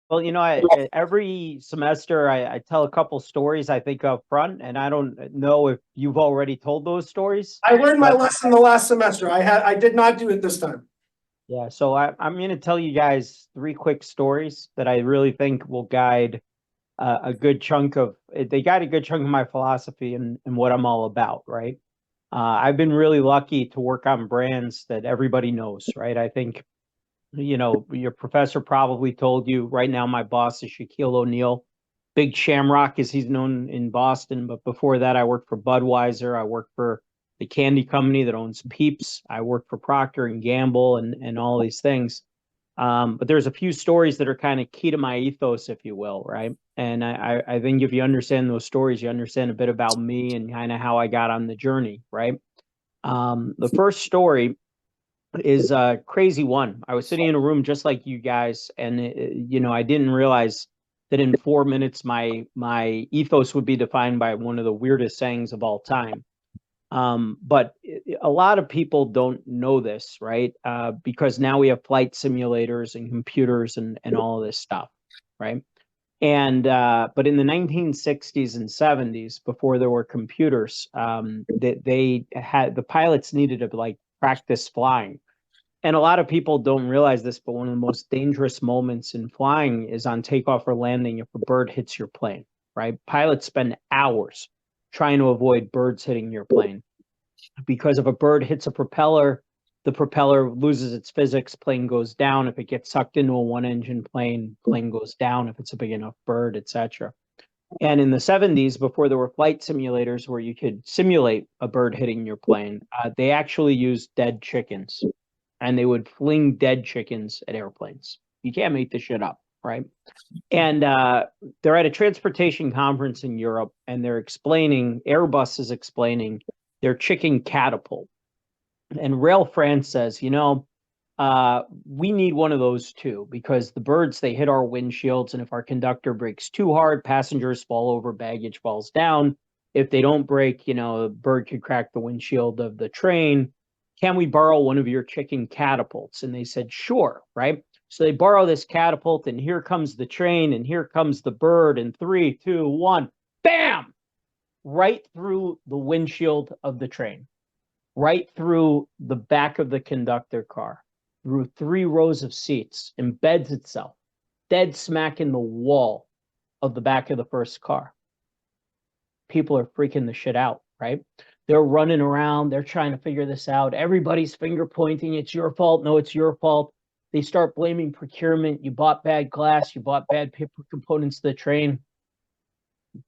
Well, every semester I tell a couple stories I think up front, and I don't know if you've already told those stories, I learned my but lesson the last semester. I did not do it this time. yeah, so I'm going to tell you guys three quick stories that I really think will guide a good chunk of they guide a good chunk of my philosophy and what I'm all about, right? I've been really lucky to work on brands that everybody knows, right? I think your professor probably told you right now my boss is Shaquille O'Neal. Big Shamrock, as he's known in Boston. But before that, I worked for Budweiser. I worked for the candy company that owns Peeps. I worked for Procter and Gamble and all these things. But there's a few stories that are kind of key to my ethos, if you will, right? And I think if you understand those stories, you understand a bit about me and kind of how I got on the journey, right? The first story is a crazy one. I was sitting in a room just like you guys, and I didn't realize that in 4 minutes my ethos would be defined by one of the weirdest sayings of all time. But a lot of people don't know this, right? Because now we have flight simulators and computers and all of this stuff, right? And but in the 1960s and 70s, before there were computers, they had the pilots needed to like practice flying. And a lot of people don't realize this, but one of the most dangerous moments in flying is on takeoff or landing if a bird hits your plane, right? Pilots spend hours trying to avoid birds hitting your plane because if a bird hits a propeller, the propeller loses its physics, plane goes down. If it gets sucked into a one engine plane, plane goes down if it's a big enough bird, etc. And in the 70s, before there were flight simulators where you could simulate a bird hitting your plane, they actually used dead chickens and they would fling dead chickens at airplanes. You can't make this shit up, right? And they're at a transportation conference in Europe, and they're explaining, Airbus is explaining their chicken catapult. And Rail France says, we need one of those too, because the birds, they hit our windshields, and if our conductor brakes too hard, passengers fall over, baggage falls down. If they don't brake, a bird could crack the windshield of the train. Can we borrow one of your chicken catapults? And they said, sure, right? So they borrow this catapult, and here comes the train, and here comes the bird, and 3, 2, 1, bam! Right through the windshield of the train, right through the back of the conductor car, through 3 rows of seats, embeds itself dead smack in the wall of the back of the first car. People are freaking the shit out, right? They're running around. They're trying to figure this out. Everybody's finger pointing. It's your fault. No, it's your fault. They start blaming procurement. You bought bad glass. You bought bad paper components to the train.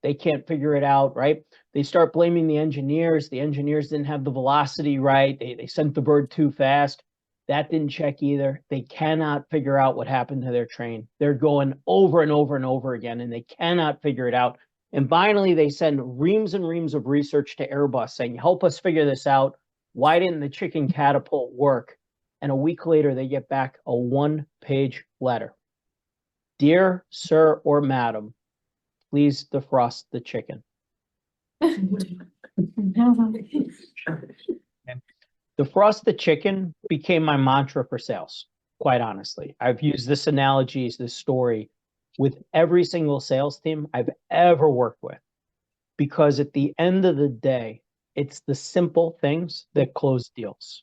They can't figure it out, right? They start blaming the engineers. The engineers didn't have the velocity right. They sent the bird too fast. That didn't check either. They cannot figure out what happened to their train. They're going over and over and over again, and they cannot figure it out. And finally, they send reams and reams of research to Airbus saying, help us figure this out. Why didn't the chicken catapult work? And a week later, they get back a 1-page letter. Dear sir or madam, please defrost the chicken. Defrost the chicken became my mantra for sales, quite honestly. I've used this analogy, this story, with every single sales team I've ever worked with. Because at the end of the day, it's the simple things that close deals.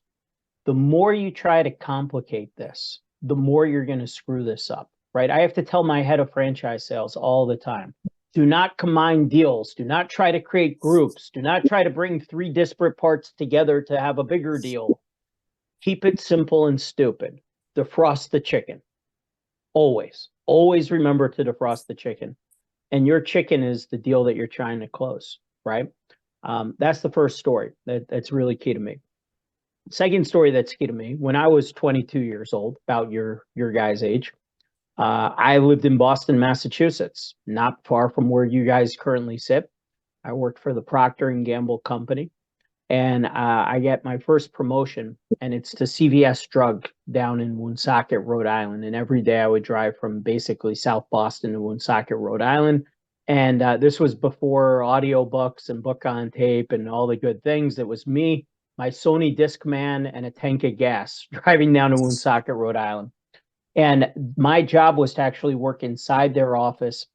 The more you try to complicate this, the more you're going to screw this up, right? I have to tell my head of franchise sales all the time, do not combine deals. Do not try to create groups. Do not try to bring 3 disparate parts together to have a bigger deal. Keep it simple and stupid. Defrost the chicken. Always, always remember to defrost the chicken. And your chicken is the deal that you're trying to close, right? That's the first story that's really key to me. Second story that's key to me, when I was 22 years old, about your guys' age, I lived in Boston, Massachusetts, not far from where you guys currently sit. I worked for the Procter and Gamble company, and I get my first promotion, and it's to CVS Drug down in Woonsocket, Rhode Island. And every day I would drive from basically South Boston to Woonsocket, Rhode Island. And this was before audiobooks and book on tape and all the good things. It was me, my Sony Discman, and a tank of gas driving down to Woonsocket, Rhode Island. And my job was to actually work inside their office.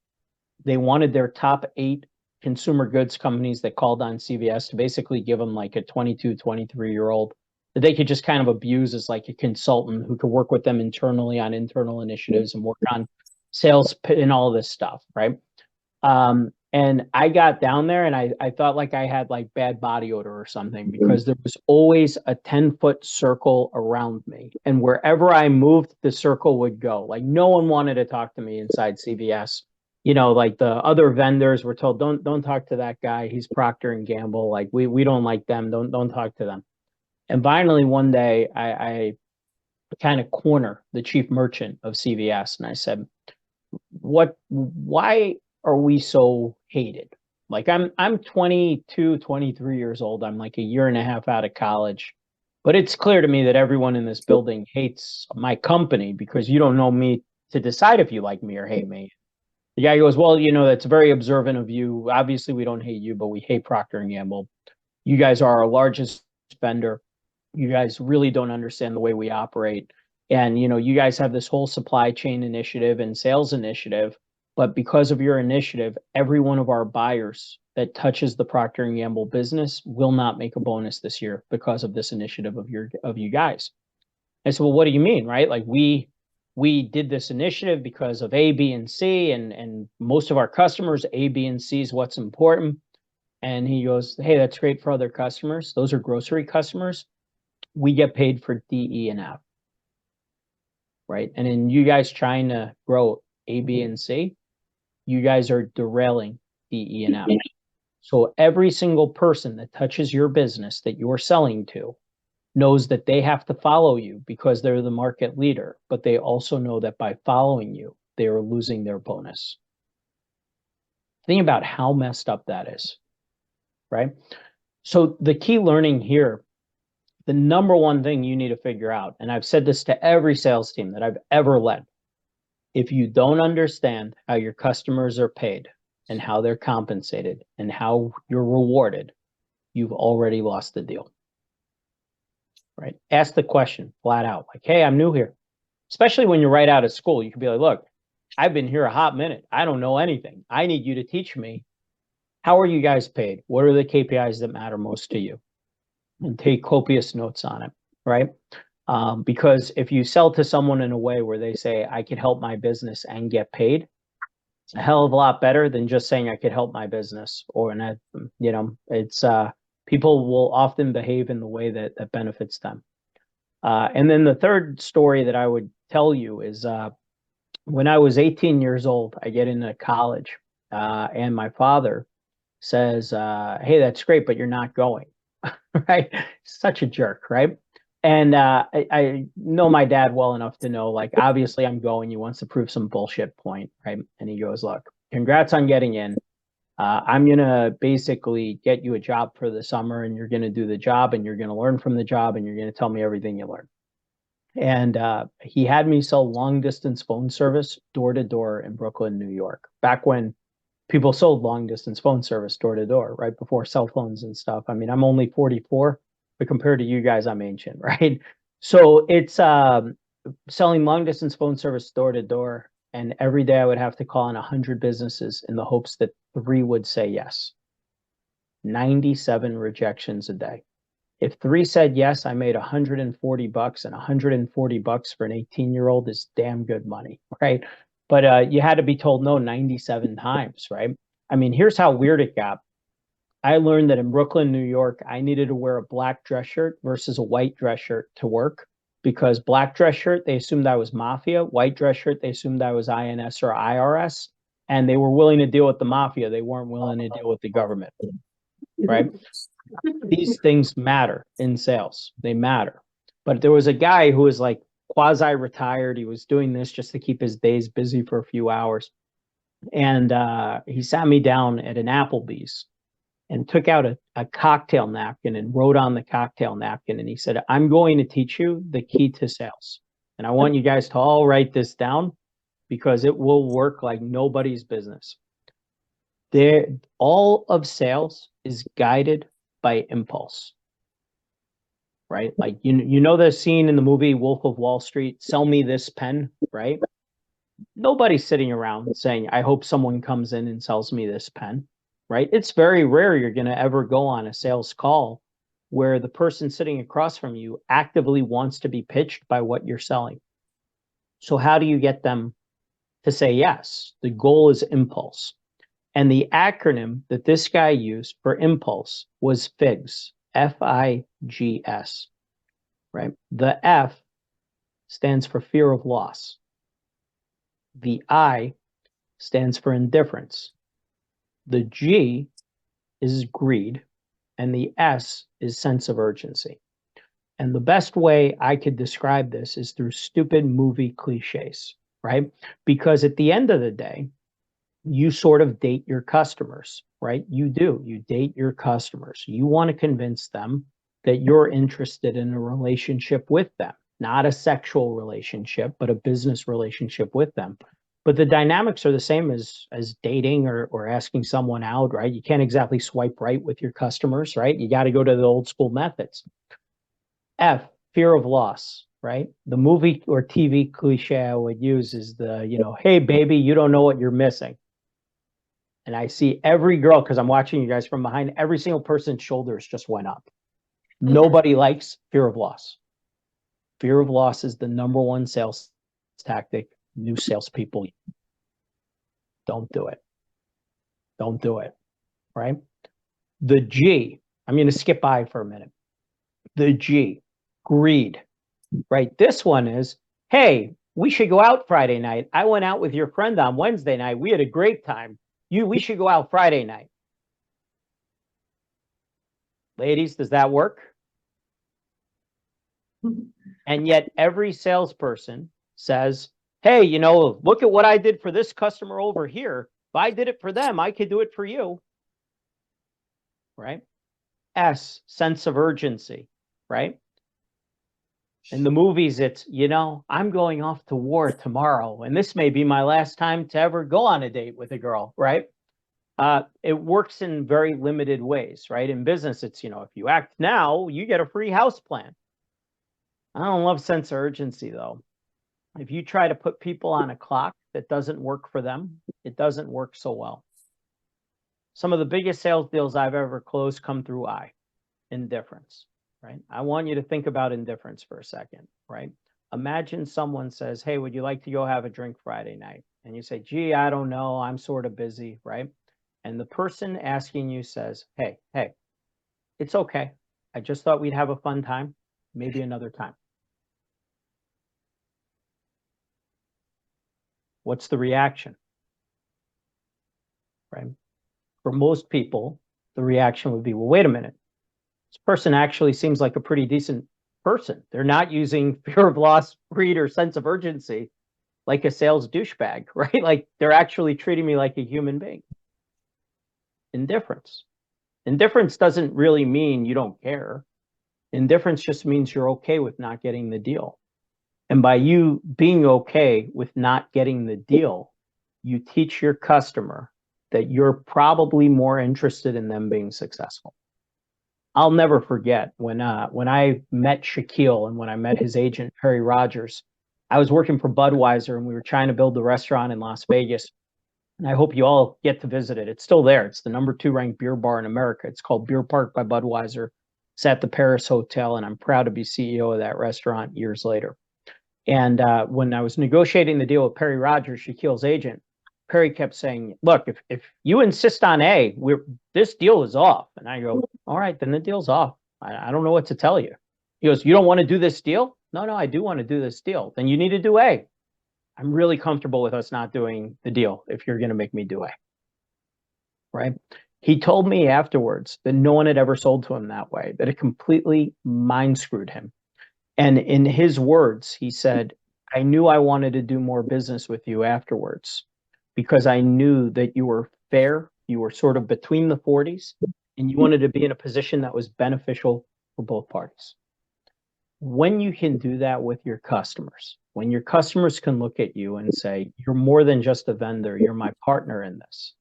They wanted their top 8 consumer goods companies that called on CVS to basically give them like a 22, 23-year-old that they could just kind of abuse as like a consultant who could work with them internally on internal initiatives and work on sales and all this stuff, right? And I got down there and I thought like I had like bad body odor or something because there was always a 10-foot circle around me. And wherever I moved, the circle would go. Like no one wanted to talk to me inside CVS. You know, like the other vendors were told, don't talk to that guy. He's Procter and Gamble. Like we don't like them. Don't talk to them. And finally one day I kind of corner the chief merchant of CVS and I said, why are we so hated? Like I'm 22, 23 years old. I'm like a year and a half out of college. But it's clear to me that everyone in this building hates my company because you don't know me to decide if you like me or hate me. The guy goes, well, you know, that's very observant of you. Obviously, we don't hate you, but we hate Procter and Gamble. You guys are our largest vendor. You guys really don't understand the way we operate. And, you know, you guys have this whole supply chain initiative and sales initiative. But because of your initiative, every one of our buyers that touches the Procter and Gamble business will not make a bonus this year because of this initiative of you guys. I said, well, what do you mean, right? Like we did this initiative because of A, B, and C, and most of our customers, A, B, and C is what's important. And he goes, hey, that's great for other customers. Those are grocery customers. We get paid for D, E, and F, right? And in you guys trying to grow A, B, and C, you guys are derailing D, E, and F. So every single person that touches your business that you're selling to knows that they have to follow you because they're the market leader, but they also know that by following you, they are losing their bonus. Think about how messed up that is, right? So the key learning here, the number one thing you need to figure out, and I've said this to every sales team that I've ever led, if you don't understand how your customers are paid and how they're compensated and how you're rewarded, you've already lost the deal. Right? Ask the question flat out, like, hey, I'm new here. Especially when you're right out of school, you can be like, look, I've been here a hot minute. I don't know anything. I need you to teach me. How are you guys paid? What are the KPIs that matter most to you? And take copious notes on it, right? Because if you sell to someone in a way where they say, I could help my business and get paid, it's a hell of a lot better than just saying I could help my business. Or, you know, it's, people will often behave in the way that benefits them. And then the third story that I would tell you is when I was 18 years old, I get into college and my father says, hey, that's great, but you're not going, right? Such a jerk, right? And I know my dad well enough to know, like, obviously I'm going. He wants to prove some bullshit point, right? And he goes, look, congrats on getting in. I'm going to basically get you a job for the summer and you're going to do the job and you're going to learn from the job and you're going to tell me everything you learned. And he had me sell long distance phone service door to door in Brooklyn, New York, back when people sold long distance phone service door to door, right before cell phones and stuff. I mean, I'm only 44, but compared to you guys, I'm ancient, right? So it's selling long distance phone service door to door. And every day I would have to call on 100 businesses in the hopes that 3 would say yes. 97 rejections a day. If 3 said yes, I made $140, and $140 for an 18-year-old is damn good money, right? But you had to be told no 97 times, right? I mean, here's how weird it got. I learned that in Brooklyn, New York, I needed to wear a black dress shirt versus a white dress shirt to work, because black dress shirt, they assumed I was mafia. White dress shirt, they assumed I was INS or IRS. And they were willing to deal with the mafia. They weren't willing to deal with the government, right? These things matter in sales. They matter. But there was a guy who was like quasi-retired. He was doing this just to keep his days busy for a few hours. And he sat me down at an Applebee's and took out a cocktail napkin and wrote on the cocktail napkin. And he said, I'm going to teach you the key to sales. And I want you guys to all write this down because it will work like nobody's business. All of sales is guided by impulse. right? Like, you know the scene in the movie Wolf of Wall Street, sell me this pen, right? Nobody's sitting around saying, I hope someone comes in and sells me this pen, right? It's very rare you're going to ever go on a sales call where the person sitting across from you actively wants to be pitched by what you're selling. So how do you get them to say yes? The goal is impulse. And the acronym that this guy used for impulse was FIGS, FIGS, right? The F stands for fear of loss. The I stands for indifference. The G is greed, and the S is sense of urgency. And the best way I could describe this is through stupid movie cliches, right? Because at the end of the day, you sort of date your customers, right? You do. You date your customers. You want to convince them that you're interested in a relationship with them, not a sexual relationship, but a business relationship with them. But the dynamics are the same as dating or asking someone out, right? You can't exactly swipe right with your customers, right? You got to go to the old school methods. F, fear of loss, right? The movie or TV cliche I would use is hey, baby, you don't know what you're missing. And I see every girl, because I'm watching you guys from behind, every single person's shoulders just went up. Nobody likes fear of loss. Fear of loss is the number one sales tactic. New salespeople, don't do it. Don't do it, right? The G, I'm going to skip by for a minute. The G, greed, right? This one is, hey, we should go out Friday night. I went out with your friend on Wednesday night. We had a great time. We should go out Friday night. Ladies, does that work? And yet every salesperson says, hey, look at what I did for this customer over here. If I did it for them, I could do it for you. Right? S, sense of urgency, right? In the movies, it's, I'm going off to war tomorrow, and this may be my last time to ever go on a date with a girl, right? It works in very limited ways, right? In business, it's, if you act now, you get a free house plan. I don't love sense of urgency, though. If you try to put people on a clock that doesn't work for them, it doesn't work so well. Some of the biggest sales deals I've ever closed come through indifference, right? I want you to think about indifference for a second, right? Imagine someone says, hey, would you like to go have a drink Friday night? And you say, gee, I don't know. I'm sort of busy, right? And the person asking you says, hey, it's okay. I just thought we'd have a fun time. Maybe another time. What's the reaction? Right? For most people, the reaction would be, well, wait a minute. This person actually seems like a pretty decent person. They're not using fear of loss, greed, or sense of urgency like a sales douchebag, right? Like they're actually treating me like a human being. Indifference. Indifference doesn't really mean you don't care. Indifference just means you're okay with not getting the deal. And by you being okay with not getting the deal, you teach your customer that you're probably more interested in them being successful. I'll never forget when I met Shaquille and when I met his agent, Perry Rogers. I was working for Budweiser and we were trying to build the restaurant in Las Vegas. And I hope you all get to visit it. It's still there. It's the #2 ranked beer bar in America. It's called Beer Park by Budweiser. It's at the Paris Hotel, and I'm proud to be CEO of that restaurant years later. And when I was negotiating the deal with Perry Rogers, Shaquille's agent, Perry kept saying, look, if you insist on A, this deal is off. And I go, all right, then the deal's off. I don't know what to tell you. He goes, you don't want to do this deal? No, I do want to do this deal. Then you need to do A. I'm really comfortable with us not doing the deal if you're going to make me do A. Right? He told me afterwards that no one had ever sold to him that way, that it completely mind screwed him. And in his words, he said, I knew I wanted to do more business with you afterwards because I knew that you were fair, you were sort of between the 40s, and you wanted to be in a position that was beneficial for both parties. When you can do that with your customers, when your customers can look at you and say, you're more than just a vendor, you're my partner in this,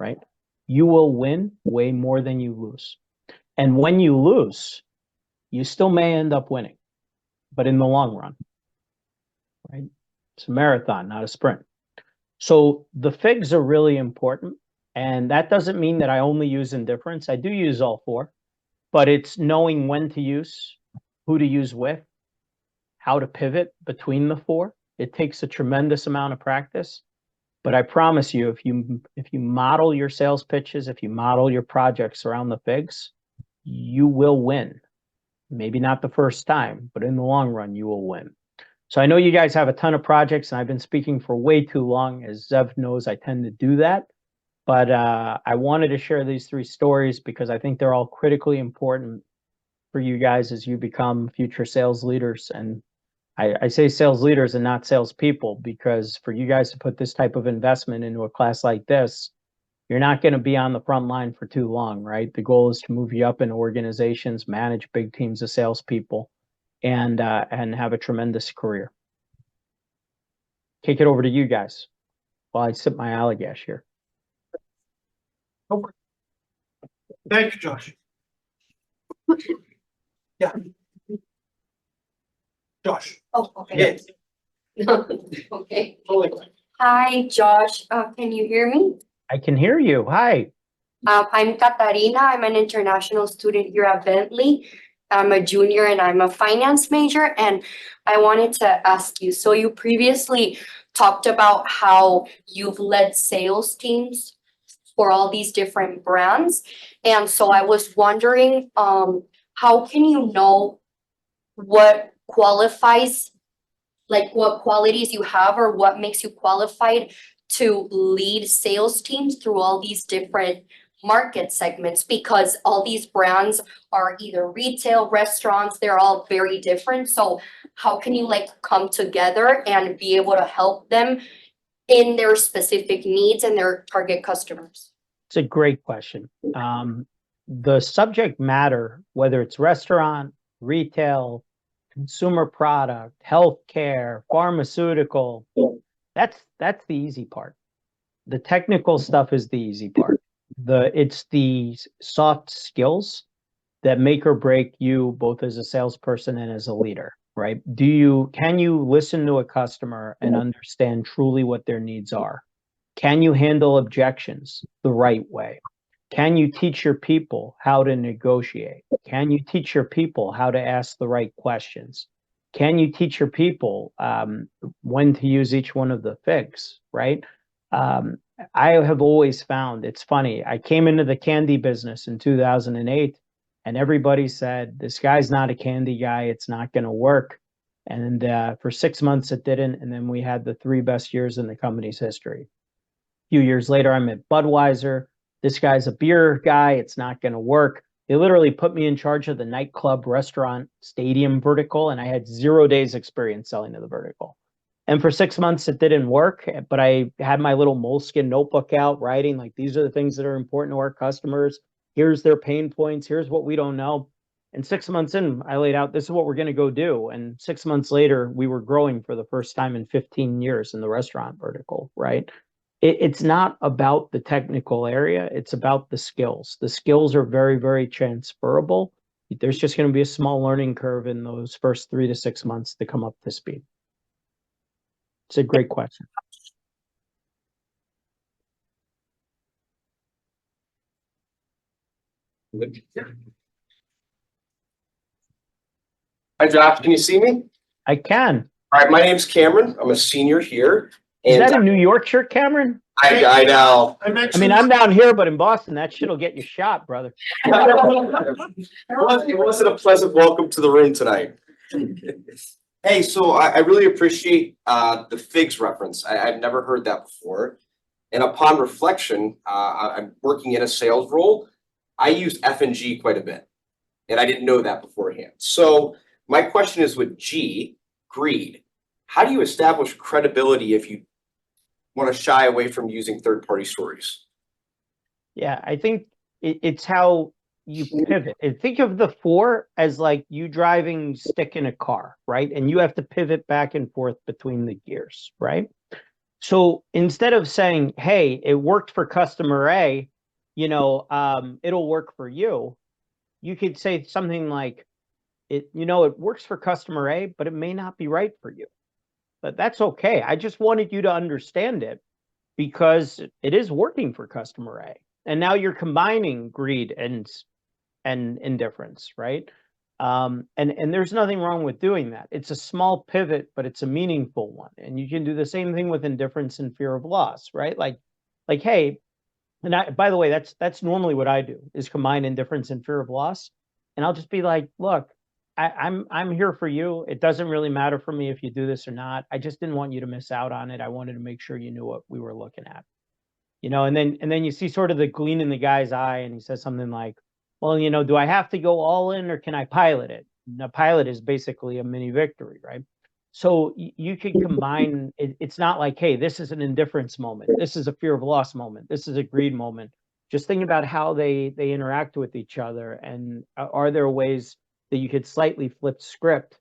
right? You will win way more than you lose. And when you lose, you still may end up winning, but in the long run, right? It's a marathon, not a sprint. So the figs are really important. And that doesn't mean that I only use indifference. I do use all four, but it's knowing when to use, who to use with, how to pivot between the four. It takes a tremendous amount of practice. But I promise you, if you model your sales pitches, if you model your projects around the figs, you will win. Maybe not the first time, but in the long run, you will win. So I know you guys have a ton of projects, and I've been speaking for way too long. As Zev knows, I tend to do that. But I wanted to share these three stories because I think they're all critically important for you guys as you become future sales leaders. And I say sales leaders and not salespeople, because for you guys to put this type of investment into a class like this, you're not going to be on the front line for too long, right? The goal is to move you up in organizations, manage big teams of salespeople, and have a tremendous career. Kick it over to you guys while I sip my Allagash here. Okay. Thank you, Josh. Yeah. Josh. Oh, okay. Yeah. Okay. Totally. Hi, Josh. Can you hear me? I can hear you. Hi. I'm Katarina. I'm an international student here at Bentley. I'm a junior and I'm a finance major. And I wanted to ask you, so you previously talked about how you've led sales teams for all these different brands. And so I was wondering, how can you know what qualifies, like what qualities you have or what makes you qualified to lead sales teams through all these different market segments? Because all these brands are either retail, restaurants, they're all very different. So how can you like come together and be able to help them in their specific needs and their target customers? It's a great question. The subject matter, whether it's restaurant, retail, consumer product, healthcare, pharmaceutical, that's the easy part. The technical stuff is the easy part. It's the soft skills that make or break you both as a salesperson and as a leader, right? Can you listen to a customer and understand truly what their needs are? Can you handle objections the right way? Can you teach your people how to negotiate? Can you teach your people how to ask the right questions? Can you teach your people when to use each one of the figs, right? I have always found, it's funny, I came into the candy business in 2008 and everybody said, this guy's not a candy guy, it's not going to work. And for 6 months it didn't, and then we had the 3 best years in the company's history. A few years later, I'm at Budweiser. This guy's a beer guy, it's not going to work. They literally put me in charge of the nightclub, restaurant, stadium vertical, and I had 0 days experience selling to the vertical. And for 6 months, it didn't work, but I had my little moleskin notebook out writing, like, these are the things that are important to our customers. Here's their pain points. Here's what we don't know. And 6 months in, I laid out, this is what we're going to go do. And 6 months later, we were growing for the first time in 15 years in the restaurant vertical, right? It's not about the technical area. It's about the skills. The skills are very, very transferable. There's just going to be a small learning curve in those first 3 to 6 months to come up to speed. It's a great question. Hi, Josh. Can you see me? I can. All right. My name's Cameron. I'm a senior here. Is And that a New York shirt, Cameron? I know. I'm I actually. mean, I'm down here, but in Boston, that shit'll get you shot, brother. It wasn't a pleasant welcome to the room tonight. Hey, so I really appreciate the figs reference. I've never heard that before. And upon reflection, I'm working in a sales role. I use F&G quite a bit, and I didn't know that beforehand. So my question is with G, greed. How do you establish credibility if you want to shy away from using third-party stories? Yeah, I think it's how you pivot. And think of the 4 as like you driving stick in a car, right? And you have to pivot back and forth between the gears, right? So instead of saying, hey, it worked for customer A, it'll work for you, you could say something like, it works for customer A, but it may not be right for you. But that's okay. I just wanted you to understand it because it is working for customer A. And now you're combining greed and indifference, right? And there's nothing wrong with doing that. It's a small pivot, but it's a meaningful one. And you can do the same thing with indifference and fear of loss, right? Like, hey, and by the way, that's normally what I do is combine indifference and fear of loss. And I'll just be like, look, I'm here for you. It doesn't really matter for me if you do this or not. I just didn't want you to miss out on it. I wanted to make sure you knew what we were looking at. And then you see sort of the gleam in the guy's eye, and he says something like, well, do I have to go all in or can I pilot it? Now, pilot is basically a mini victory, right? So you can combine, it's not like, hey, this is an indifference moment. This is a fear of loss moment. This is a greed moment. Just think about how they interact with each other. And are there ways that you could slightly flip script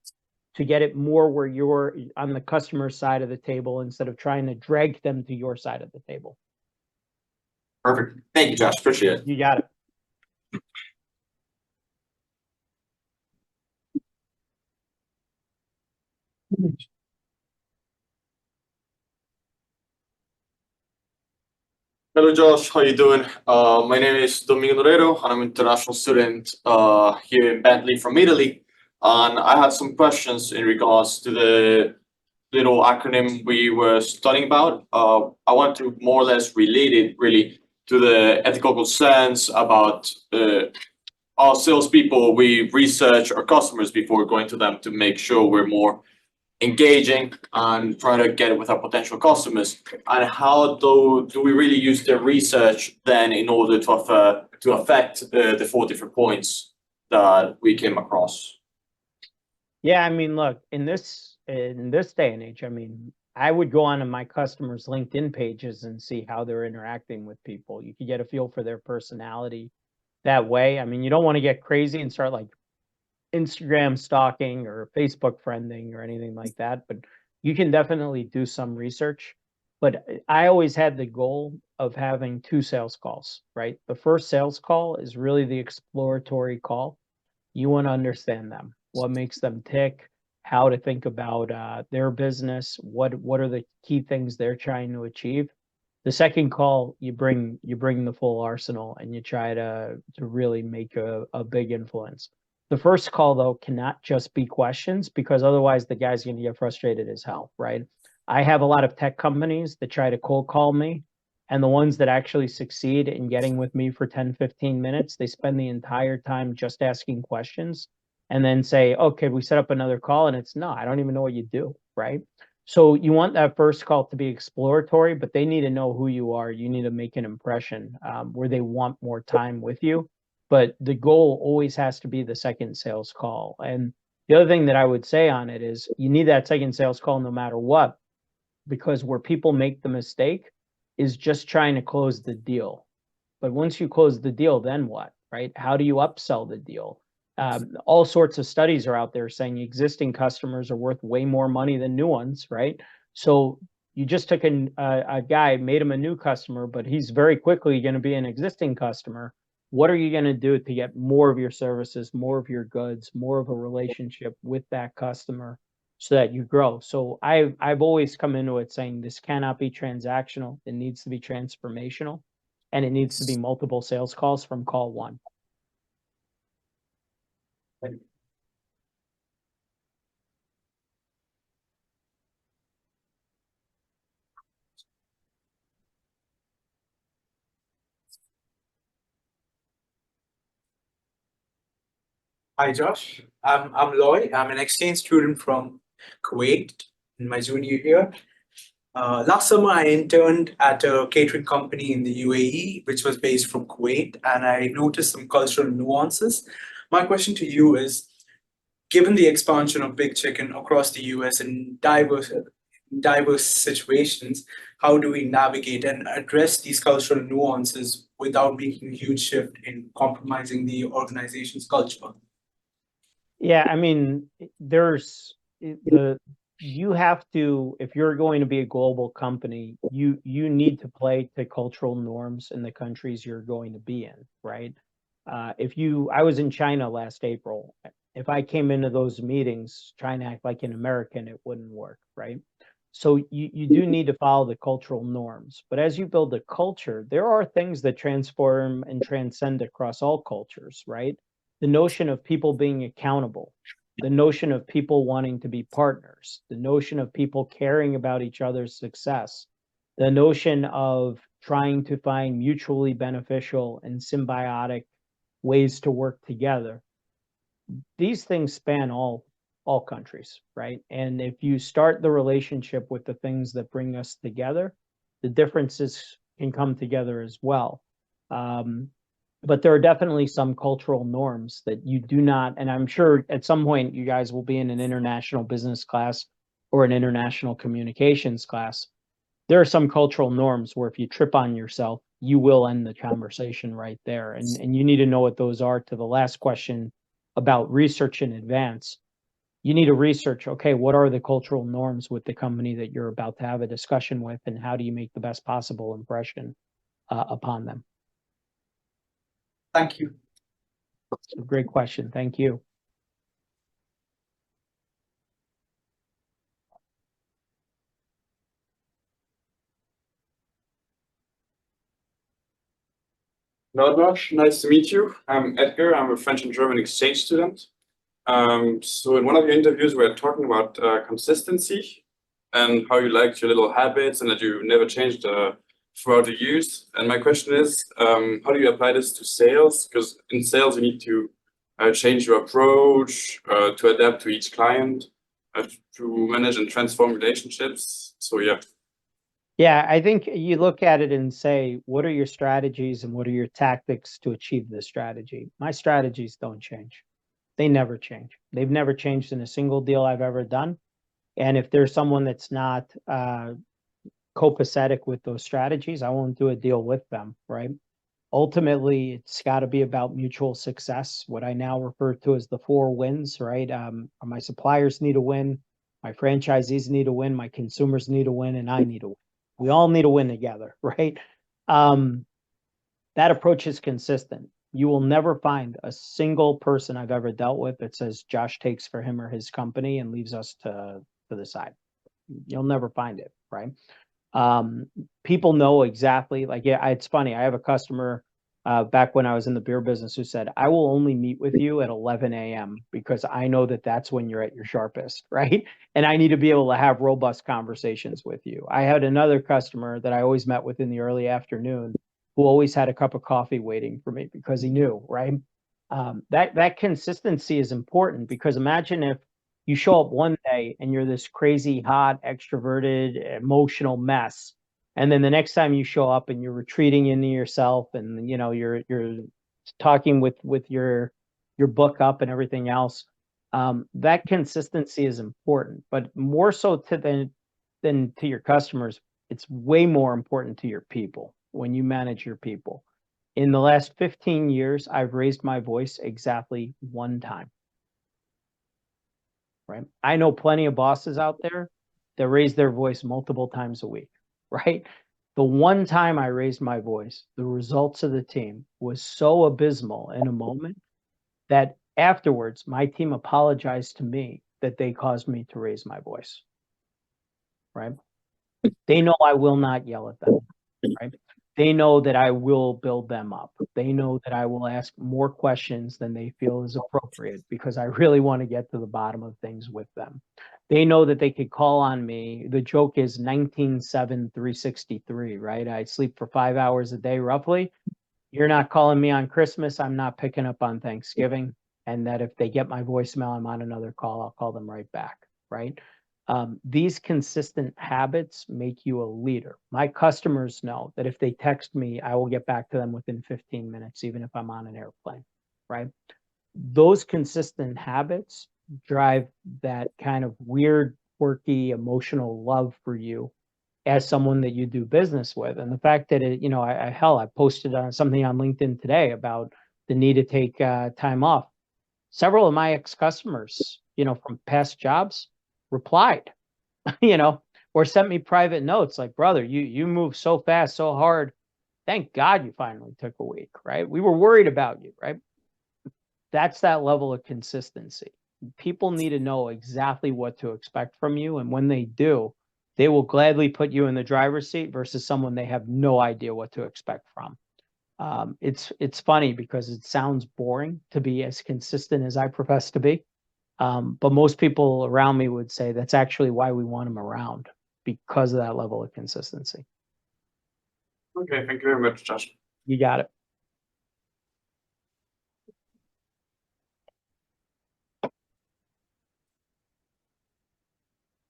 to get it more where you're on the customer side of the table instead of trying to drag them to your side of the table? Perfect. Thank you, Josh. Appreciate it. You got it. Hello, Josh. How you doing? My name is Domingo Norero, and I'm an international student here in Bentley from Italy. And I had some questions in regards to the little acronym we were studying about. I want to more or less relate it really to the ethical sense about our salespeople. We research our customers before going to them to make sure we're more engaging and trying to get it with our potential customers. And how do we really use the research then in order to affect the 4 different points that we came across? Yeah, I mean, look, in this day and age, I mean, I would go on to my customers' LinkedIn pages and see how they're interacting with people. You could get a feel for their personality that way. I mean, you don't want to get crazy and start like Instagram stalking or Facebook friending or anything like that, but you can definitely do some research. But I always had the goal of having 2 sales calls, right? The first sales call is really the exploratory call. You want to understand them, what makes them tick, how to think about their business, what are the key things they're trying to achieve. The second call, you bring the full arsenal and you try to really make a big influence. The first call, though, cannot just be questions because otherwise the guy's going to get frustrated as hell, right? I have a lot of tech companies that try to cold call me, and the ones that actually succeed in getting with me for 10, 15 minutes, they spend the entire time just asking questions and then say, okay, we set up another call, and it's no, I don't even know what you do, right? So you want that first call to be exploratory, but they need to know who you are. You need to make an impression where they want more time with you. But the goal always has to be the second sales call. And the other thing that I would say on it is you need that second sales call no matter what, because where people make the mistake is just trying to close the deal. But once you close the deal, then what, right? How do you upsell the deal? All sorts of studies are out there saying existing customers are worth way more money than new ones, right? So you just took a guy, made him a new customer, but he's very quickly going to be an existing customer. What are you going to do to get more of your services, more of your goods, more of a relationship with that customer so that you grow? So I've always come into it saying this cannot be transactional. It needs to be transformational, and it needs to be multiple sales calls from call one. Hi, Josh. I'm Loy. I'm an exchange student from Kuwait in my junior year. Last summer, I interned at a catering company in the UAE, which was based from Kuwait, and I noticed some cultural nuances. My question to you is, given the expansion of big chicken across the US in diverse situations, how do we navigate and address these cultural nuances without making a huge shift in compromising the organization's culture? Yeah, I mean, you have to, if you're going to be a global company, you need to play to cultural norms in the countries you're going to be in, right? I was in China last April, if I came into those meetings trying to act like an American, it wouldn't work, right? So you do need to follow the cultural norms. But as you build a culture, there are things that transform and transcend across all cultures, right? The notion of people being accountable, the notion of people wanting to be partners, the notion of people caring about each other's success, the notion of trying to find mutually beneficial and symbiotic ways to work together. These things span all countries, right? And if you start the relationship with the things that bring us together, the differences can come together as well. But there are definitely some cultural norms that you do not, and I'm sure at some point you guys will be in an international business class or an international communications class. There are some cultural norms where if you trip on yourself, you will end the conversation right there. And you need to know what those are. To the last question about research in advance, you need to research, okay, what are the cultural norms with the company that you're about to have a discussion with, and how do you make the best possible impression upon them? Thank you. So great question. Thank you. Hello, Josh. Nice to meet you. I'm Edgar. I'm a French and German exchange student. So in one of your interviews, we were talking about consistency and how you liked your little habits and that you never changed throughout the years. And my question is, how do you apply this to sales? Because in sales, you need to change your approach to adapt to each client, to manage and transform relationships. So yeah. Yeah, I think you look at it and say, what are your strategies and what are your tactics to achieve this strategy? My strategies don't change. They never change. They've never changed in a single deal I've ever done. And if there's someone that's not copacetic with those strategies, I won't do a deal with them, right? Ultimately, it's got to be about mutual success, what I now refer to as the 4 wins, right? My suppliers need to win, my franchisees need to win, my consumers need to win, and I need to win. We all need to win together, right? That approach is consistent. You will never find a single person I've ever dealt with that says Josh takes for him or his company and leaves us to the side. You'll never find it, right? People know exactly, like, yeah, it's funny. I have a customer back when I was in the beer business who said, I will only meet with you at 11 a.m. because I know that that's when you're at your sharpest, right? And I need to be able to have robust conversations with you. I had another customer that I always met with in the early afternoon who always had a cup of coffee waiting for me because he knew, right? That consistency is important, because imagine if you show up one day and you're this crazy, hot, extroverted, emotional mess. And then the next time you show up and you're retreating into yourself and, you know, you're talking with your book up and everything else. That consistency is important, but more so than to your customers, it's way more important to your people when you manage your people. In the last 15 years, I've raised my voice exactly one time. Right? I know plenty of bosses out there that raise their voice multiple times a week, right? The one time I raised my voice, the results of the team was so abysmal in a moment that afterwards my team apologized to me that they caused me to raise my voice, right? They know I will not yell at them, right? They know that I will build them up. They know that I will ask more questions than they feel is appropriate because I really want to get to the bottom of things with them. They know that they could call on me. The joke is 19/7/363, right? I sleep for 5 hours a day roughly. You're not calling me on Christmas. I'm not picking up on Thanksgiving. And that if they get my voicemail, I'm on another call, I'll call them right back, right? These consistent habits make you a leader. My customers know that if they text me, I will get back to them within 15 minutes, even if I'm on an airplane, right? Those consistent habits drive that kind of weird, quirky, emotional love for you as someone that you do business with. And the fact that it, you know, I posted on something on LinkedIn today about the need to take time off. Several of my ex-customers, you know, from past jobs replied, you know, or sent me private notes like, brother, you move so fast, so hard. Thank God you finally took a week, right? We were worried about you, right? that's that level of consistency. People need to know exactly what to expect from you. And when they do, they will gladly put you in the driver's seat versus someone they have no idea what to expect from. It's funny because it sounds boring to be as consistent as I profess to be. But most people around me would say that's actually why we want them around, because of that level of consistency. Okay, thank you very much, Josh. You got it.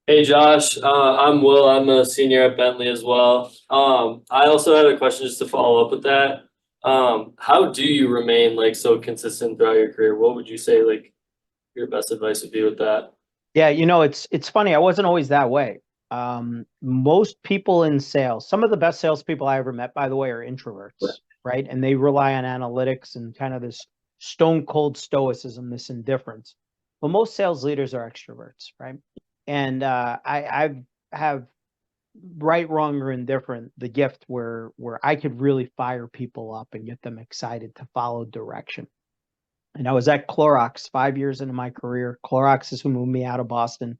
Hey Josh, I'm Will. I'm a senior at Bentley as well. I also had a question just to follow up with that. How do you remain like so consistent throughout your career? What would you say like your best advice would be with that? Yeah, it's funny. I wasn't always that way. Most people in sales, some of the best salespeople I ever met, by the way, are introverts, right? And they rely on analytics and kind of this stone cold stoicism, this indifference. But most sales leaders are extroverts, right? And I have, right, wrong, or indifferent, the gift where I could really fire people up and get them excited to follow direction. And I was at Clorox 5 years into my career. Clorox is who moved me out of Boston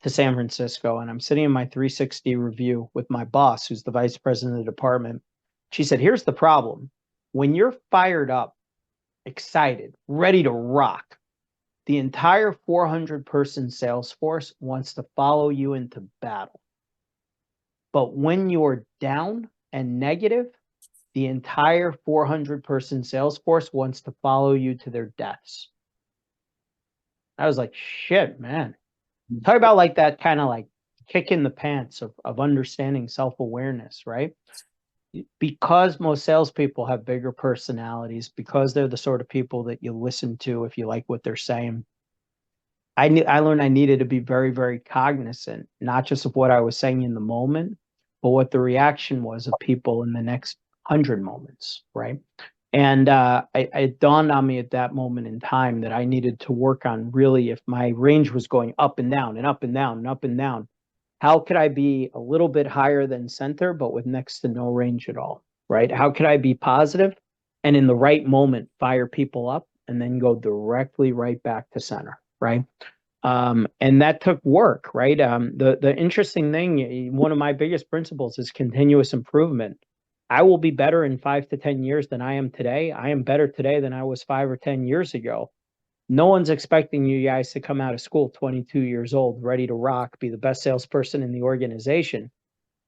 to San Francisco. And I'm sitting in my 360 review with my boss, who's the vice president of the department. She said, here's the problem. When you're fired up, excited, ready to rock, the entire 400-person sales force wants to follow you into battle. But when you're down and negative, the entire 400-person sales force wants to follow you to their deaths. I was like, shit, man. Talk about like that kind of like kick in the pants of understanding self-awareness, right? Because most salespeople have bigger personalities, because they're the sort of people that you listen to if you like what they're saying. I learned I needed to be very, very cognizant, not just of what I was saying in the moment, but what the reaction was of people in the next 100 moments, right? And it dawned on me at that moment in time that I needed to work on, really, if my range was going up and down and up and down and up and down, how could I be a little bit higher than center, but with next to no range at all, right? How could I be positive and in the right moment fire people up and then go directly right back to center, right? And that took work, right? The interesting thing, one of my biggest principles is continuous improvement. I will be better in 5 to 10 years than I am today. I am better today than I was 5 or 10 years ago. No one's expecting you guys to come out of school 22 years old, ready to rock, be the best salesperson in the organization.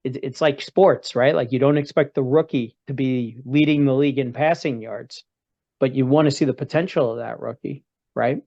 It's like sports, right? Like you don't expect the rookie to be leading the league in passing yards, but you want to see the potential of that rookie, right?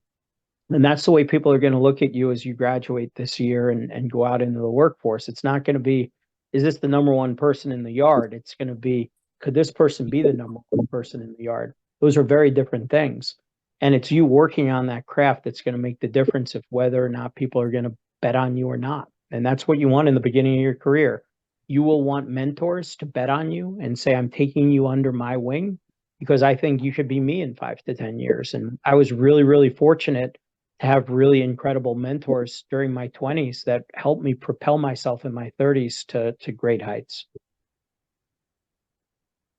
And that's the way people are going to look at you as you graduate this year and go out into the workforce. It's not going to be, is this the number one person in the yard? It's going to be, could this person be the number one person in the yard? Those are very different things. And it's you working on that craft that's going to make the difference of whether or not people are going to bet on you or not. And that's what you want in the beginning of your career. You will want mentors to bet on you and say, I'm taking you under my wing because I think you should be me in 5 to 10 years. And I was really, really fortunate to have really incredible mentors during my 20s that helped me propel myself in my 30s to great heights.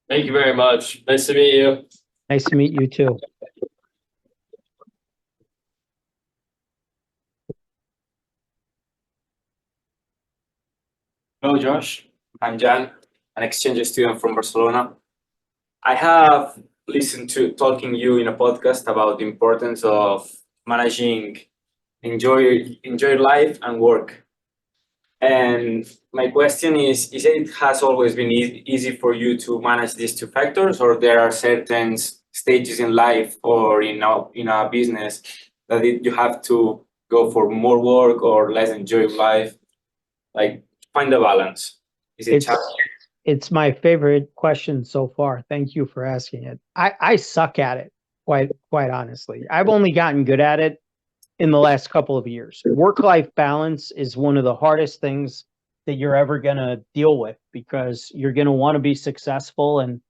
Thank you very much. Nice to meet you. Nice to meet you too. Hello, Josh. I'm Jan, an exchange student from Barcelona. I have listened to talking you in a podcast about the importance of managing enjoy life and work. And my question is it has always been easy for you to manage these two factors, or there are certain stages in life or in a business that you have to go for more work or less enjoy life? Like, find a balance. Is it challenging? It's my favorite question so far. Thank you for asking it. I suck at it, quite honestly. I've only gotten good at it in the last couple of years. Work-life balance is one of the hardest things that you're ever going to deal with because you're going to want to be successful. And,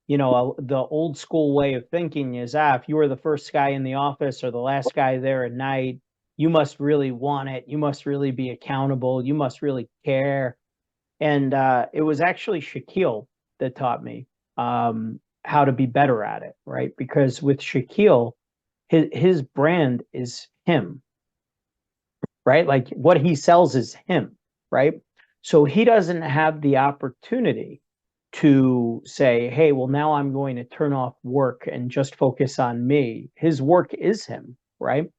the old school way of thinking is, if you were the first guy in the office or the last guy there at night, you must really want it. You must really be accountable. You must really care. And it was actually Shaquille that taught me how to be better at it, right? Because with Shaquille, his brand is him, right? Like what he sells is him, right? So he doesn't have the opportunity to say, hey, well, now I'm going to turn off work and just focus on me. His work is him, right?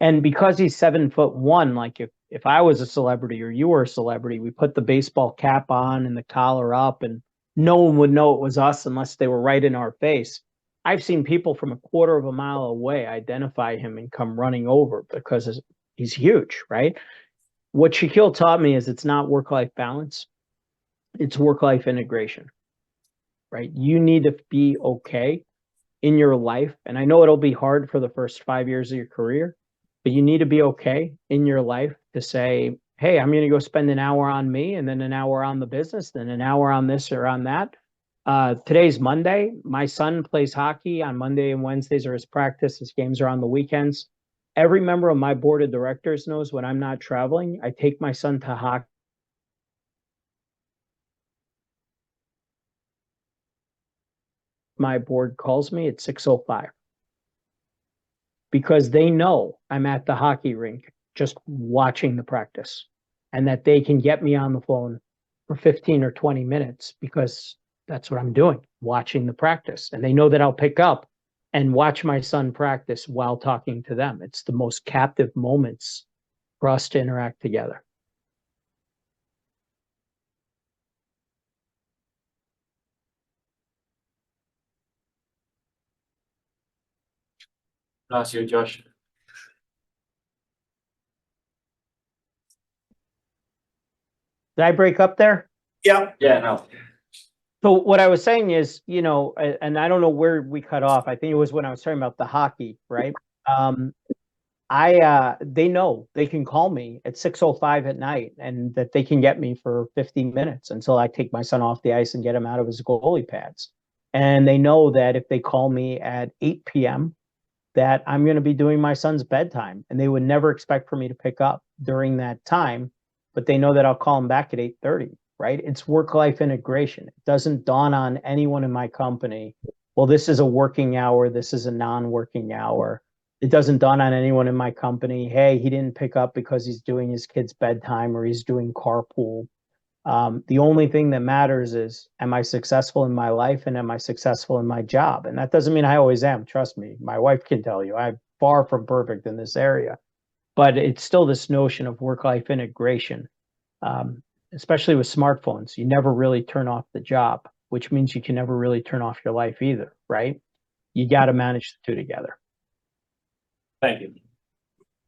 And because he's 7'1", like if I was a celebrity or you were a celebrity, we put the baseball cap on and the collar up, and no one would know it was us unless they were right in our face. I've seen people from a quarter of a mile away identify him and come running over because he's huge, right? What Shaquille taught me is it's not work-life balance, it's work-life integration, right? You need to be okay in your life. And I know it'll be hard for the first 5 years of your career, but you need to be okay in your life to say, hey, I'm going to go spend an hour on me and then an hour on the business, then an hour on this or on that. Today's Monday. My son plays hockey on Monday and Wednesdays are his practice. His games are on the weekends. Every member of my board of directors knows when I'm not traveling, I take my son to hockey. My board calls me at 6:05 because they know I'm at the hockey rink just watching the practice, and that they can get me on the phone for 15 or 20 minutes because that's what I'm doing, watching the practice. And they know that I'll pick up and watch my son practice while talking to them. It's the most captive moments for us to interact together. That's you, Josh. Did I break up there? Yeah, Yeah, no. So what I was saying is, and I don't know where we cut off. I think it was when I was talking about the hockey, right? They know they can call me at 6:05 at night and that they can get me for 15 minutes until I take my son off the ice and get him out of his goalie pads. And they know that if they call me at 8 p.m., that I'm going to be doing my son's bedtime, and they would never expect for me to pick up during that time, but they know that I'll call him back at 8:30, right? It's work-life integration. It doesn't dawn on anyone in my company, well, this is a working hour, this is a non-working hour. It doesn't dawn on anyone in my company, hey, he didn't pick up because he's doing his kid's bedtime or he's doing carpool. The only thing that matters is, am I successful in my life and am I successful in my job? And that doesn't mean I always am. Trust me. My wife can tell you I'm far from perfect in this area, but it's still this notion of work-life integration, especially with smartphones. You never really turn off the job, which means you can never really turn off your life either, right? You got to manage the two together. Thank you.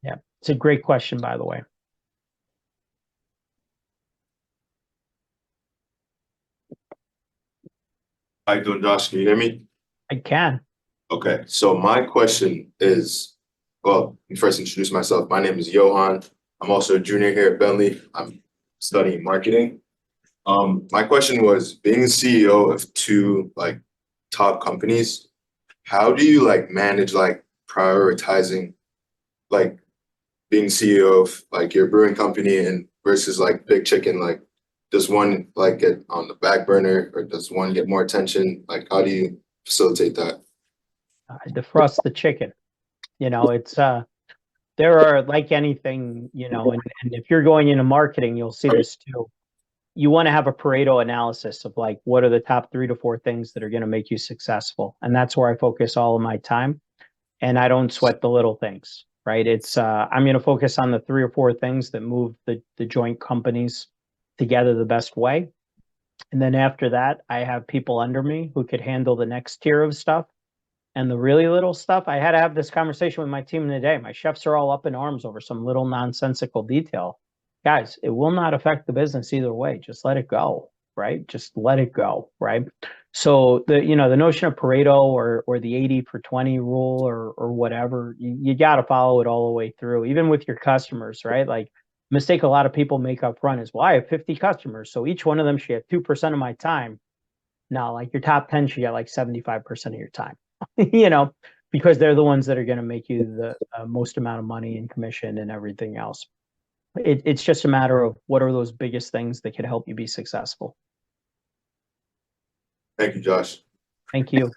Yeah. It's a great question, by the way. How you doing, Josh? Can you hear me? I can. Okay, so my question is, well, let me first introduce myself. My name is Johan. I'm also a junior here at Bentley. I'm studying marketing. My question was, being the CEO of two top companies, how do you manage prioritizing being CEO of your brewing company and versus Big Chicken? Does one get on the back burner, or does one get more attention? How do you facilitate that? Defrost the chicken. It's there are, like anything, and if you're going into marketing, you'll see this too. You want to have a Pareto analysis of what are the top 3 to 4 things that are going to make you successful. And that's where I focus all of my time. And I don't sweat the little things, right? It's I'm going to focus on the 3 or 4 things that move the joint companies together the best way. And then after that, I have people under me who could handle the next tier of stuff. And the really little stuff, I had to have this conversation with my team today. My chefs are all up in arms over some little nonsensical detail. Guys, it will not affect the business either way. Just let it go, right? Just let it go, right? So the notion of Pareto or the 80 for 20 rule or whatever, you got to follow it all the way through, even with your customers, right? Mistake a lot of people make up front is, well, I have 50 customers, so each one of them should get 2% of my time. No, your top 10 should get 75% of your time, because they're the ones that are going to make you the most amount of money in commission and everything else. It's just a matter of what are those biggest things that could help you be successful. Thank you, Josh. Thank you.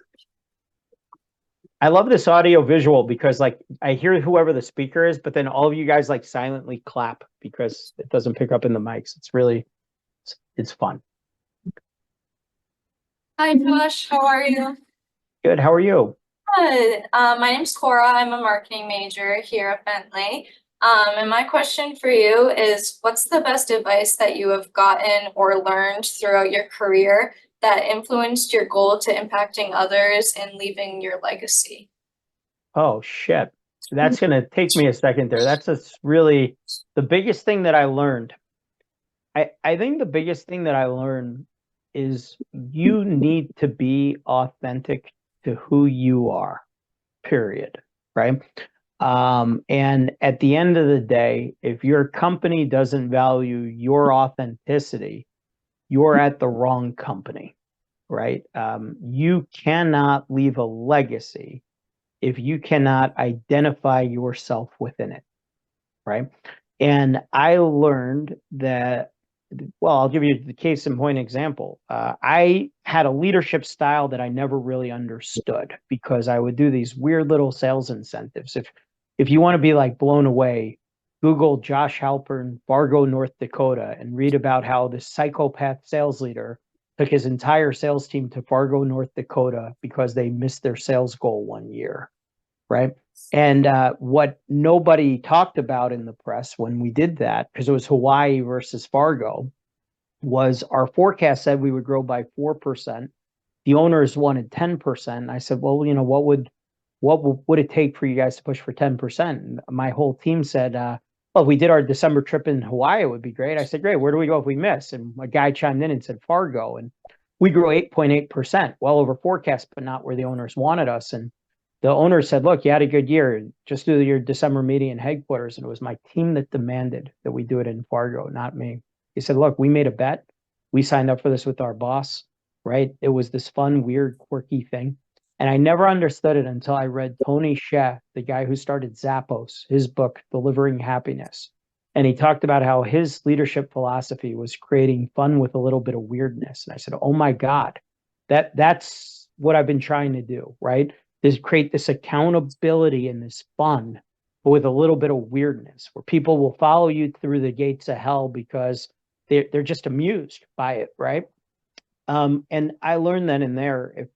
I love this audio visual because like I hear whoever the speaker is, but then all of you guys like silently clap because it doesn't pick up in the mics. It's really, it's fun. Hi Josh, how are you? Good. How are you? Good. My name's Cora. I'm a marketing major here at Bentley. And my question for you is, what's the best advice that you have gotten or learned throughout your career that influenced your goal to impacting others and leaving your legacy? Oh shit. That's gonna take me a second there. That's really the biggest thing that I learned. I think the biggest thing that I learned is you need to be authentic to who you are, period. Right? And at the end of the day, if your company doesn't value your authenticity, you're at the wrong company, right? You cannot leave a legacy if you cannot identify yourself within it, right? And I learned that, well, I'll give you the case in point example. I had a leadership style that I never really understood because I would do these weird little sales incentives. If you want to be like blown away, Google Josh Halpern, Fargo, North Dakota, and read about how this psychopath sales leader took his entire sales team to Fargo, North Dakota because they missed their sales goal one year, right? And what nobody talked about in the press when we did that, because it was Hawaii versus Fargo, was our forecast said we would grow by 4%. The owners wanted 10%. I said, well, you know, what would it take for you guys to push for 10%? And my whole team said, well, if we did our December trip in Hawaii, it would be great. I said, great. Where do we go if we miss? And a guy chimed in and said Fargo, and we grew 8.8%, well over forecast, but not where the owners wanted us. And the owner said, look, you had a good year. Just do your December meeting in headquarters. And it was my team that demanded that we do it in Fargo, not me. He said, look, we made a bet. We signed up for this with our boss, right? It was this fun, weird, quirky thing. And I never understood it until I read Tony Hsieh, the guy who started Zappos, his book, Delivering Happiness. And he talked about how his leadership philosophy was creating fun with a little bit of weirdness. And I said, oh my God, that's what I've been trying to do, right? Is create this accountability and this fun, but with a little bit of weirdness, where people will follow you through the gates of hell because they're just amused by it, right? And I learned then and there,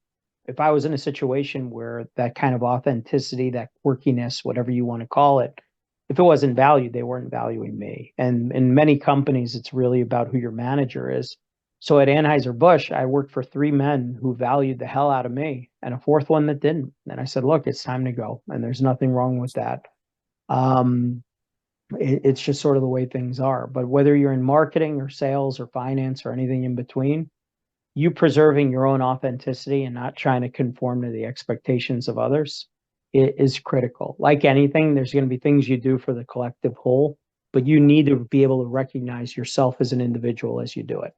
if I was in a situation where that kind of authenticity, that quirkiness, whatever you want to call it, if it wasn't valued, they weren't valuing me. And in many companies, it's really about who your manager is. So at Anheuser-Busch, I worked for 3 men who valued the hell out of me and a 4th one that didn't. And I said, look, it's time to go. And there's nothing wrong with that. It's just sort of the way things are. But whether you're in marketing or sales or finance or anything in between, you preserving your own authenticity and not trying to conform to the expectations of others is critical. Like anything, there's going to be things you do for the collective whole, but you need to be able to recognize yourself as an individual as you do it.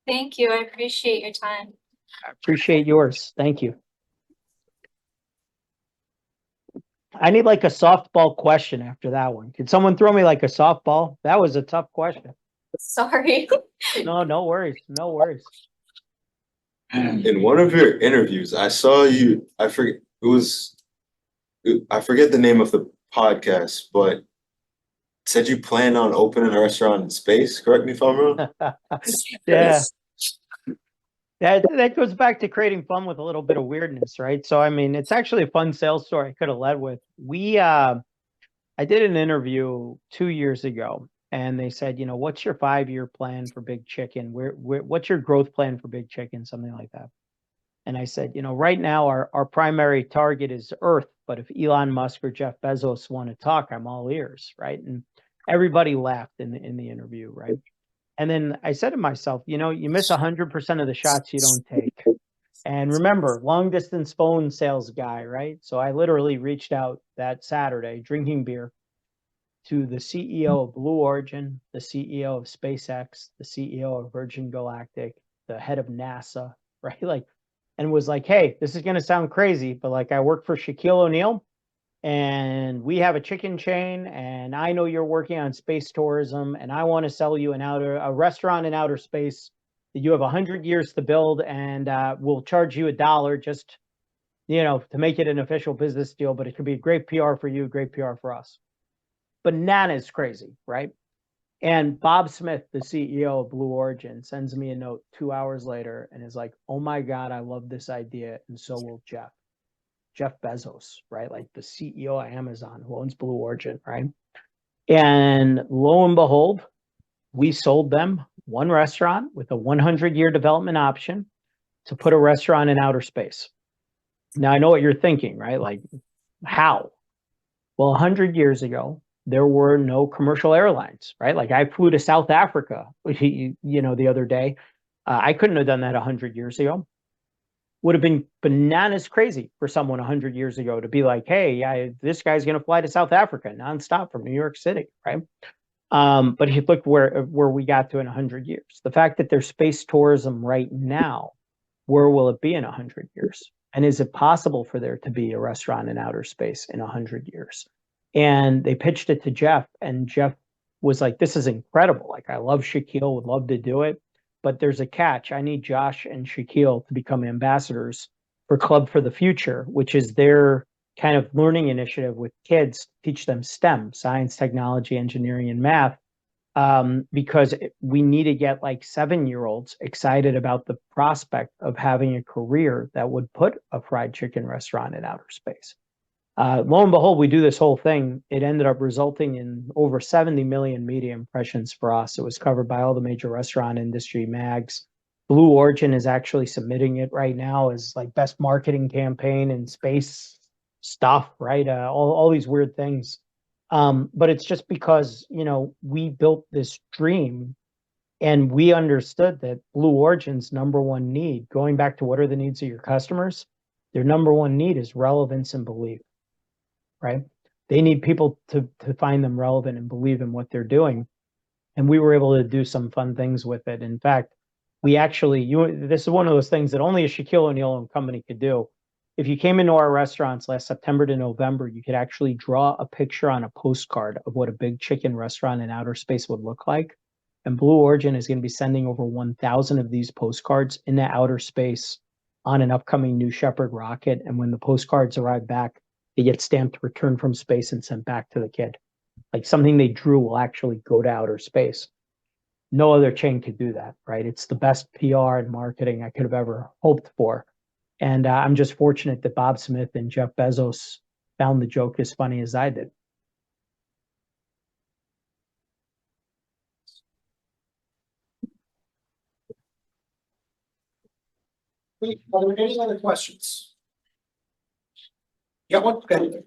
Thank you. I appreciate your time. I appreciate yours. Thank you. I need like a softball question after that one. Could someone throw me like a softball? That was a tough question. Sorry. No, no worries. No worries. In one of your interviews, I saw you, I forget the name of the podcast, but said you plan on opening a restaurant in space. Correct me if I'm wrong. Yeah. That goes back to creating fun with a little bit of weirdness, right? So I mean, it's actually a fun sales story I could have led with. I did an interview 2 years ago, and they said, you know, what's your 5-year plan for Big Chicken? What's your growth plan for Big Chicken? Something like that. And I said, you know, right now our primary target is Earth, but if Elon Musk or Jeff Bezos want to talk, I'm all ears, right? And everybody laughed in the interview, right? And then I said to myself, you know, you miss 100% of the shots you don't take. And remember, long distance phone sales guy, right? So I literally reached out that Saturday drinking beer to the CEO of Blue Origin, the CEO of SpaceX, the CEO of Virgin Galactic, the head of NASA, right? Like, and was like, hey, this is going to sound crazy, but like I work for Shaquille O'Neal and we have a chicken chain and I know you're working on space tourism and I want to sell you a restaurant in outer space that you have 100 years to build and we'll charge you $1 just, to make it an official business deal, but it could be great PR for you, great PR for us. Bananas crazy, right? And Bob Smith, the CEO of Blue Origin, sends me a note 2 hours later and is like, oh my God, I love this idea. And so will Jeff Bezos, right? Like the CEO of Amazon who owns Blue Origin, right? And lo and behold, we sold them one restaurant with a 100-year development option to put a restaurant in outer space. Now, I know what you're thinking, right? Like, how? Well, 100 years ago, there were no commercial airlines, right? Like I flew to South Africa, the other day. I couldn't have done that 100 years ago. Would have been bananas crazy for someone 100 years ago to be like, hey, this guy's going to fly to South Africa nonstop from New York City, right? But he looked where we got to in 100 years. The fact that there's space tourism right now, where will it be in 100 years? And is it possible for there to be a restaurant in outer space in 100 years? And they pitched it to Jeff, and Jeff was like, this is incredible. Like, I love Shaquille, would love to do it, but there's a catch. I need Josh and Shaquille to become ambassadors for Club for the Future, which is their kind of learning initiative with kids, teach them STEM, science, technology, engineering, and math, because we need to get like 7-year-olds excited about the prospect of having a career that would put a fried chicken restaurant in outer space. Lo and behold, we do this whole thing. It ended up resulting in over 70 million media impressions for us. It was covered by all the major restaurant industry mags. Blue Origin is actually submitting it right now as like best marketing campaign in space stuff, right? All these weird things. But it's just because, we built this dream and we understood that Blue Origin's number one need, going back to what are the needs of your customers, their number one need is relevance and belief. Right? They need people to find them relevant and believe in what they're doing. And we were able to do some fun things with it. In fact, we actually, this is one of those things that only a Shaquille O'Neal company could do. If you came into our restaurants last September to November, you could actually draw a picture on a postcard of what a big chicken restaurant in outer space would look like. And Blue Origin is going to be sending over 1,000 of these postcards into outer space on an upcoming New Shepard rocket. And when the postcards arrive back, they get stamped return from space and sent back to the kid. Like something they drew will actually go to outer space. No other chain could do that, right? It's the best PR and marketing I could have ever hoped for. And I'm just fortunate that Bob Smith and Jeff Bezos found the joke as funny as I did. Are there any other questions? Yeah, one, okay.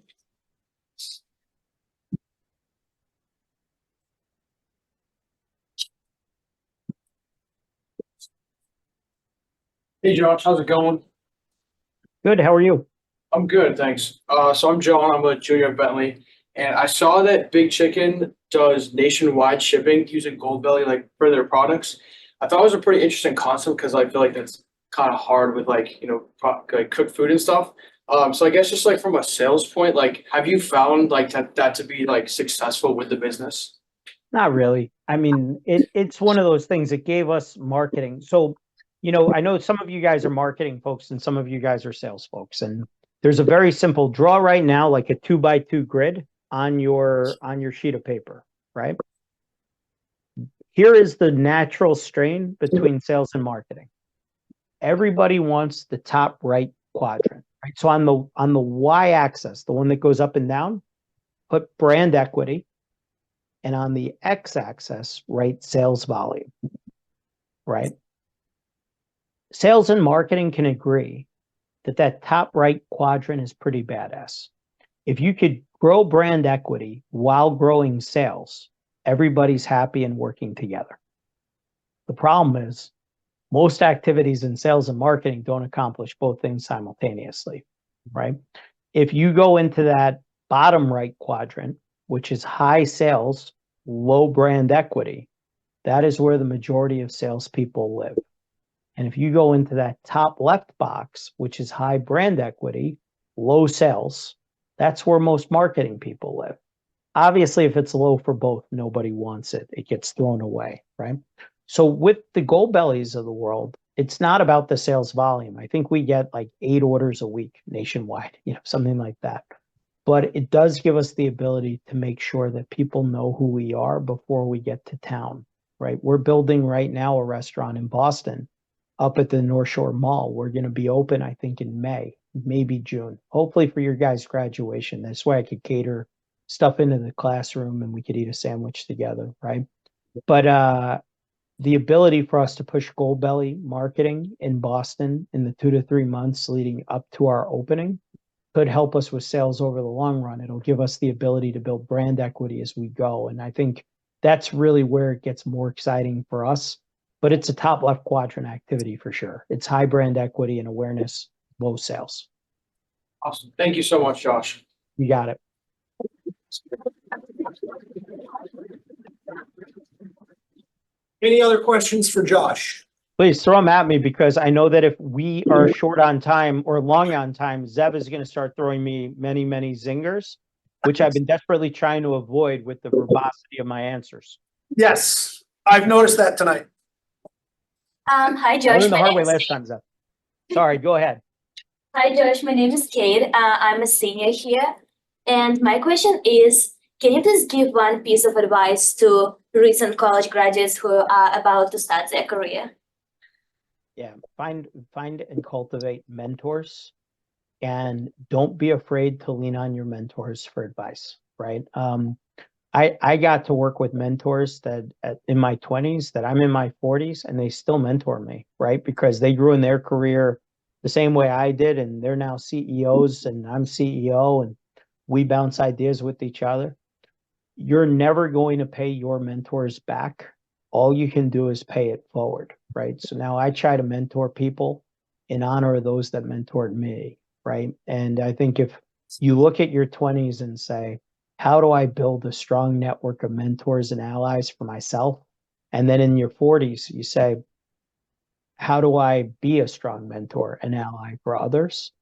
Hey Josh, how's it going? Good, how are you? I'm good, thanks. So I'm John, I'm a junior at Bentley, and I saw that Big Chicken does nationwide shipping using Goldbelly like for their products. I thought it was a pretty interesting concept because I feel like that's kind of hard with like, like cooked food and stuff. So I guess just like from a sales point, like have you found like that to be like successful with the business? Not really. I mean, it's one of those things that gave us marketing. So, I know some of you guys are marketing folks and some of you guys are sales folks. And there's a very simple draw right now, like a 2x2 grid on your sheet of paper, right? Here is the natural strain between sales and marketing. Everybody wants the top right quadrant, right? So on the y-axis, the one that goes up and down, put brand equity. And on the x-axis, write sales volume, right? Sales and marketing can agree that top right quadrant is pretty badass. If you could grow brand equity while growing sales, everybody's happy and working together. The problem is most activities in sales and marketing don't accomplish both things simultaneously, right? If you go into that bottom right quadrant, which is high sales, low brand equity, that is where the majority of salespeople live. And if you go into that top left box, which is high brand equity, low sales, that's where most marketing people live. Obviously, if it's low for both, nobody wants it. It gets thrown away, right? So with the Goldbellys of the world, it's not about the sales volume. I think we get like 8 orders a week nationwide, something like that. But it does give us the ability to make sure that people know who we are before we get to town, right? We're building right now a restaurant in Boston up at the North Shore Mall. We're going to be open, I think, in May, maybe June, hopefully for your guys' graduation. This way I could cater stuff into the classroom and we could eat a sandwich together, right? But the ability for us to push Goldbelly marketing in Boston in the 2 to 3 months leading up to our opening could help us with sales over the long run. It'll give us the ability to build brand equity as we go. And I think that's really where it gets more exciting for us. But it's a top left quadrant activity for sure. It's high brand equity and awareness, low sales. Awesome. Thank you so much, Josh. You got it. Any other questions for Josh? Please throw them at me, because I know that if we are short on time or long on time, Zeb is going to start throwing me many, many zingers, which I've been desperately trying to avoid with the verbosity of my answers. Yes, I've noticed that tonight. Hi I Josh, learned the my hard name way is last time, Zeb. Sorry, go ahead. Hi Josh, my name is Kate. I'm a senior here. And my question is, can you please give one piece of advice to recent college graduates who are about to start their career? Yeah, find and cultivate mentors, and don't be afraid to lean on your mentors for advice, right? I got to work with mentors that in my 20s that I'm in my 40s, and they still mentor me, right? Because they grew in their career the same way I did, and they're now CEOs and I'm CEO, and we bounce ideas with each other. You're never going to pay your mentors back. All you can do is pay it forward, right? So now I try to mentor people in honor of those that mentored me, right? And I think if you look at your 20s and say, how do I build a strong network of mentors and allies for myself? And then in your 40s, you say, how do I be a strong mentor and ally for others?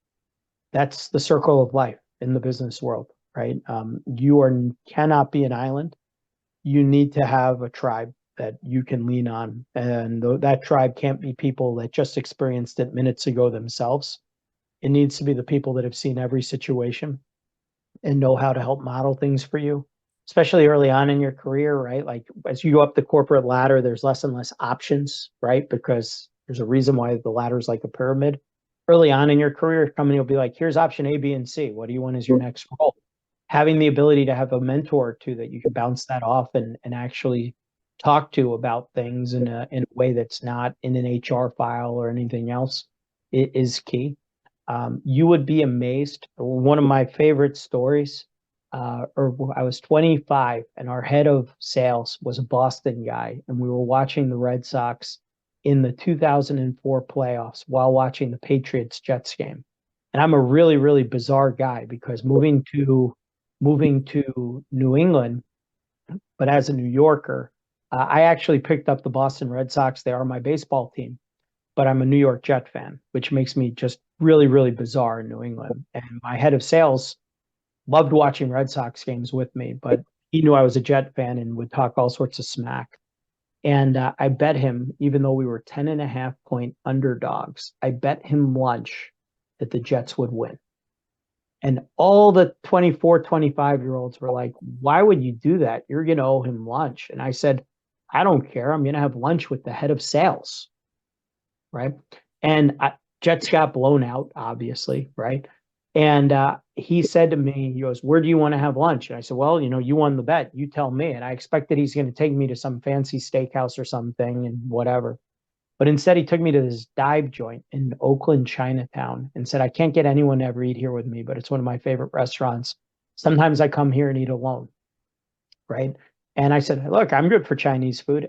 That's the circle of life in the business world, right? You cannot be an island. You need to have a tribe that you can lean on. And that tribe can't be people that just experienced it minutes ago themselves. It needs to be the people that have seen every situation and know how to help model things for you, especially early on in your career, right? Like as you go up the corporate ladder, there's less and less options, right? Because there's a reason why the ladder is like a pyramid. Early on in your career, a company will be like, here's option A, B, and C. What do you want as your next role? Having the ability to have a mentor or two that you can bounce that off and actually talk to about things in a way that's not in an HR file or anything else is key. You would be amazed. One of my favorite stories, I was 25 and our head of sales was a Boston guy, and we were watching the Red Sox in the 2004 playoffs while watching the Patriots Jets game. And I'm a really, really bizarre guy because moving to New England, but as a New Yorker, I actually picked up the Boston Red Sox. They are my baseball team, but I'm a New York Jet fan, which makes me just really, really bizarre in New England. And my head of sales loved watching Red Sox games with me, but he knew I was a Jet fan and would talk all sorts of smack. And I bet him, even though we were 10.5-point underdogs, I bet him lunch that the Jets would win. And all the 24, 25-year-olds were like, why would you do that? You're going to owe him lunch. And I said, I don't care. I'm going to have lunch with the head of sales. Right. And Jets got blown out, obviously. Right. And he said to me, he goes, where do you want to have lunch? And I said, well, you won the bet. You tell me. And I expected he's going to take me to some fancy steakhouse or something and whatever. But instead, he took me to this dive joint in Oakland, Chinatown, and said, I can't get anyone to ever eat here with me, but it's one of my favorite restaurants. Sometimes I come here and eat alone. Right. And I said, look, I'm good for Chinese food.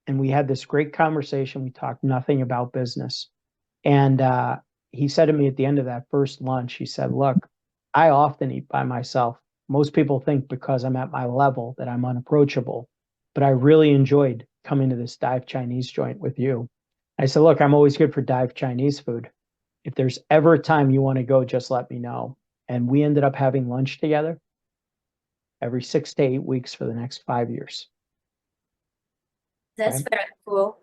And we had this great conversation. We talked nothing about business. And he said to me at the end of that first lunch, he said, look, I often eat by myself. Most people think because I'm at my level that I'm unapproachable, but I really enjoyed coming to this dive Chinese joint with you. I said, look, I'm always good for dive Chinese food. If there's ever a time you want to go, just let me know. And we ended up having lunch together every 6 to 8 weeks for the next 5 years. That's Right? very cool.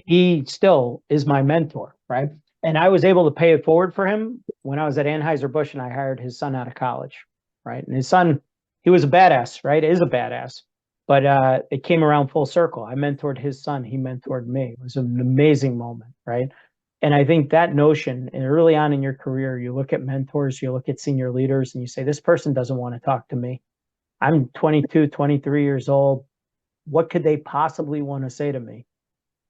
he still is my mentor, right? And I was able to pay it forward for him when I was at Anheuser-Busch and I hired his son out of college, right? And his son, he was a badass, right? Is a badass. But it came around full circle. I mentored his son, he mentored me. It was an amazing moment, right? And I think that notion, and early on in your career, you look at mentors, you look at senior leaders, and you say, this person doesn't want to talk to me. I'm 22, 23 years old. What could they possibly want to say to me?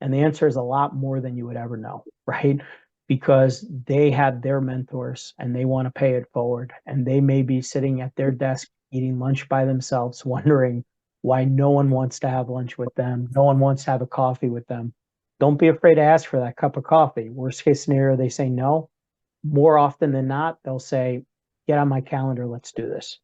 And the answer is a lot more than you would ever know, right? Because they have their mentors and they want to pay it forward. And they may be sitting at their desk eating lunch by themselves, wondering why no one wants to have lunch with them. No one wants to have a coffee with them. Don't be afraid to ask for that cup of coffee. Worst case scenario, they say no. More often than not, they'll say, get on my calendar, let's do this.